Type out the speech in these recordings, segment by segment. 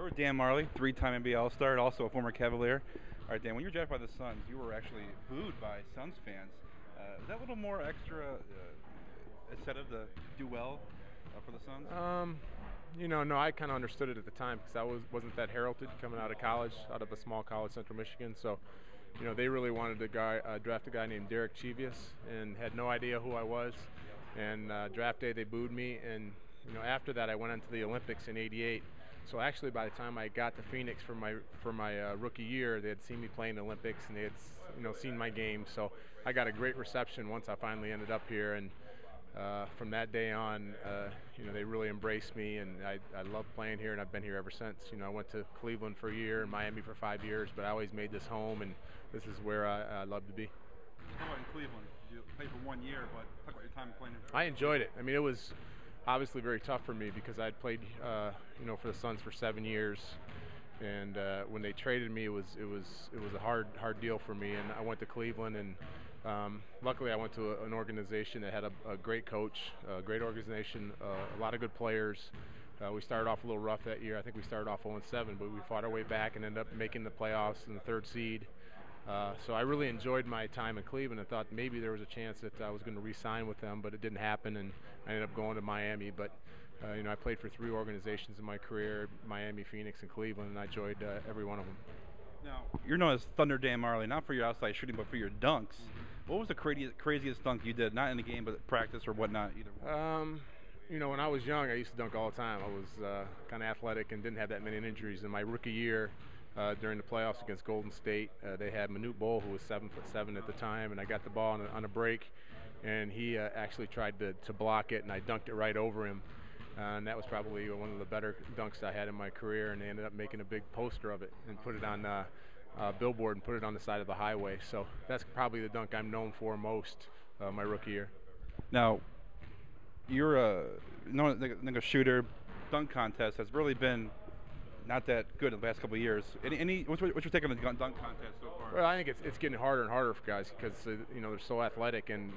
We're with Dan Majerle, three-time NBA All-Star and also a former Cavalier. All right, Dan, when you were drafted by the Suns, you were actually booed by Suns fans. Was that a little more extra incentive to do well for the Suns? No, I kind of understood it at the time because I wasn't that heralded coming out of college, out of a small college, Central Michigan. So, they really wanted to draft a guy named Derek Chivius and had no idea who I was. And draft day, they booed me. And, after that, I went into the Olympics in '88. So actually, by the time I got to Phoenix for my rookie year, they had seen me playing the Olympics and they had seen my game. So I got a great reception once I finally ended up here, and from that day on, they really embraced me, and I love playing here, and I've been here ever since. I went to Cleveland for a year and Miami for 5 years, but I always made this home, and this is where I love to be. How about in Cleveland? You played for 1 year, but talk about your time playing. I enjoyed it. I mean, it was obviously very tough for me because I'd played, for the Suns for 7 years, and when they traded me, it was a hard deal for me. And I went to Cleveland, and luckily I went to an organization that had a great coach, a great organization, a lot of good players. We started off a little rough that year. I think we started off 0-7, but we fought our way back and ended up making the playoffs in the 3rd seed. So I really enjoyed my time in Cleveland and thought maybe there was a chance that I was going to re-sign with them, but it didn't happen, and I ended up going to Miami. But I played for 3 organizations in my career: Miami, Phoenix, and Cleveland, and I enjoyed every one of them. Now, you're known as Thunder Dan Majerle, not for your outside shooting, but for your dunks. What was the craziest dunk you did? Not in the game, but at practice or whatnot, either. When I was young, I used to dunk all the time. I was kind of athletic and didn't have that many injuries. In my rookie year, during the playoffs against Golden State, they had Manute Bol, who was 7'7" at the time, and I got the ball on a break, and he actually tried to block it, and I dunked it right over him. And that was probably one of the better dunks I had in my career, and they ended up making a big poster of it and put it on billboard and put it on the side of the highway. So that's probably the dunk I'm known for most my rookie year. Now, you're a shooter. Dunk contest has really been not that good in the last couple of years. What's your take on the dunk contest so far? Well, I think it's getting harder and harder for guys because they're so athletic, and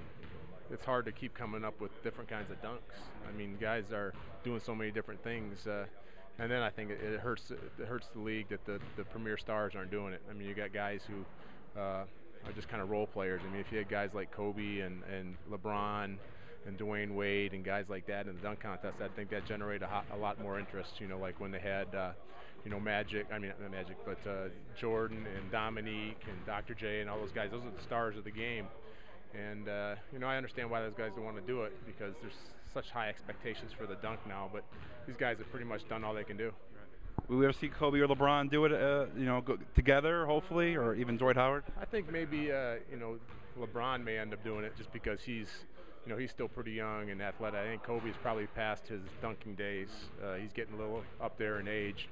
it's hard to keep coming up with different kinds of dunks. I mean, guys are doing so many different things, and then I think it hurts the league that the premier stars aren't doing it. I mean, you got guys who are just kind of role players. I mean, if you had guys like Kobe and LeBron and Dwayne Wade and guys like that in the dunk contest, I think that generated a lot more interest. Like when they had Magic, not Magic, but Jordan and Dominique and Dr. J and all those guys. Those are the stars of the game. And I understand why those guys don't want to do it because there's such high expectations for the dunk now. But these guys have pretty much done all they can do. Will we ever see Kobe or LeBron do it, go together, hopefully, or even Dwight Howard? I think maybe, LeBron may end up doing it just because he's still pretty young and athletic. I think Kobe's probably past his dunking days. He's getting a little up there in age,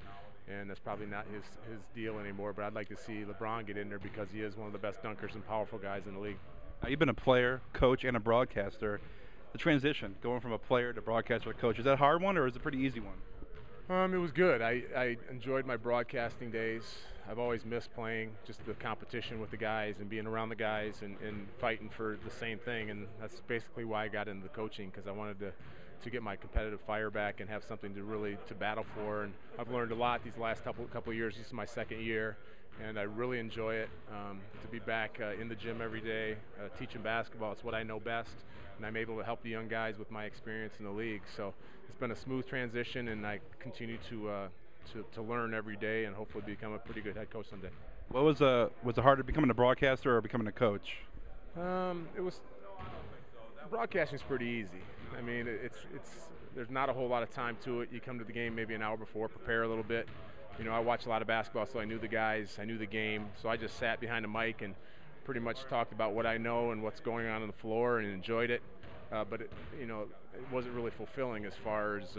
and that's probably not his deal anymore. But I'd like to see LeBron get in there because he is one of the best dunkers and powerful guys in the league. Now, you've been a player, coach, and a broadcaster. The transition, going from a player to broadcaster to coach, is that a hard one or is it a pretty easy one? It was good. I enjoyed my broadcasting days. I've always missed playing, just the competition with the guys and being around the guys and fighting for the same thing. And that's basically why I got into the coaching, because I wanted to get my competitive fire back and have something to battle for. And I've learned a lot these last couple of years. This is my 2nd year, and I really enjoy it. To be back in the gym every day, teaching basketball, it's what I know best, and I'm able to help the young guys with my experience in the league. So it's been a smooth transition, and I continue to learn every day and hopefully become a pretty good head coach someday. What was it harder, becoming a broadcaster or becoming a coach? Broadcasting's pretty easy. I mean, there's not a whole lot of time to it. You come to the game maybe an hour before, prepare a little bit. I watched a lot of basketball, so I knew the guys, I knew the game. So I just sat behind a mic and pretty much talked about what I know and what's going on the floor and enjoyed it. But it wasn't really fulfilling as far as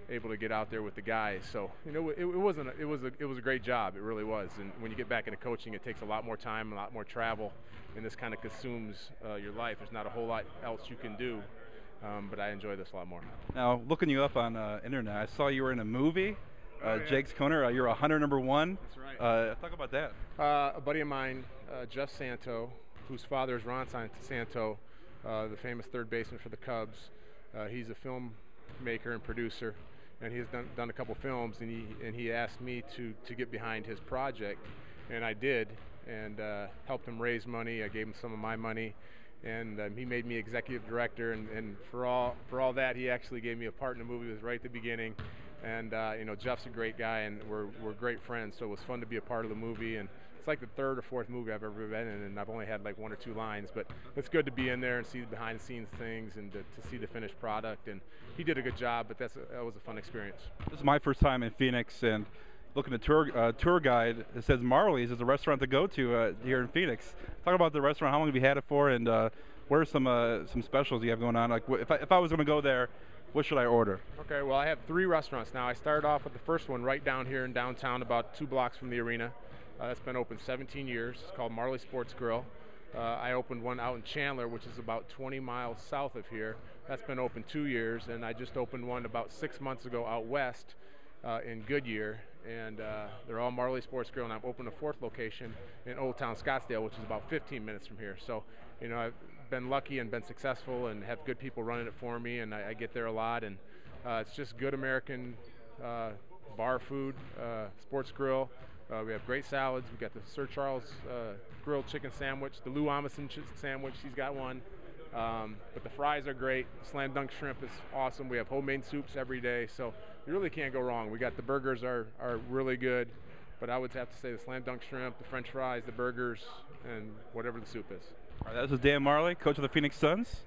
able to get out there with the guys. So it was a great job. It really was. And when you get back into coaching, it takes a lot more time, a lot more travel, and this kind of consumes your life. There's not a whole lot else you can do. But I enjoy this a lot more. Now, looking you up on internet, I saw you were in a movie. Jake's Corner, you're a Hunter #1. That's right. Talk about that. A buddy of mine, Jeff Santo, whose father is Ron Santo, the famous third baseman for the Cubs. He's a filmmaker and producer, and he has done a couple films, and he asked me to get behind his project, and I did, and helped him raise money. I gave him some of my money, and he made me executive director, and for all that, he actually gave me a part in the movie. It was right at the beginning, and Jeff's a great guy, and we're great friends, so it was fun to be a part of the movie. And it's like the third or fourth movie I've ever been in, and I've only had like 1 or 2 lines, but it's good to be in there and see the behind the scenes things, and to see the finished product. And he did a good job, but that was a fun experience. This is my first time in Phoenix, and looking at tour guide, it says Marley's is a restaurant to go to here in Phoenix. Talk about the restaurant. How long have you had it for, and what are some specials you have going on? Like, if I was going to go there, what should I order? Okay, well, I have 3 restaurants now. I started off with the first one right down here in downtown, about 2 blocks from the arena. That's been open 17 years. It's called Marley Sports Grill. I opened one out in Chandler, which is about 20 miles south of here. That's been open 2 years, and I just opened one about 6 months ago out west in Goodyear, and they're all Marley Sports Grill, and I've opened a 4th location in Old Town Scottsdale, which is about 15 minutes from here. So, I've been lucky and been successful and have good people running it for me, and I get there a lot, and it's just good American bar food, sports grill. We have great salads. We got the Sir Charles grilled chicken sandwich, the Lou Amundsen sandwich. He's got one. But the fries are great. Slam dunk shrimp is awesome. We have homemade soups every day, so you really can't go wrong. We got the burgers are really good, but I would have to say the slam dunk shrimp, the French fries, the burgers, and whatever the soup is. All right, this is Dan Majerle, coach of the Phoenix Suns.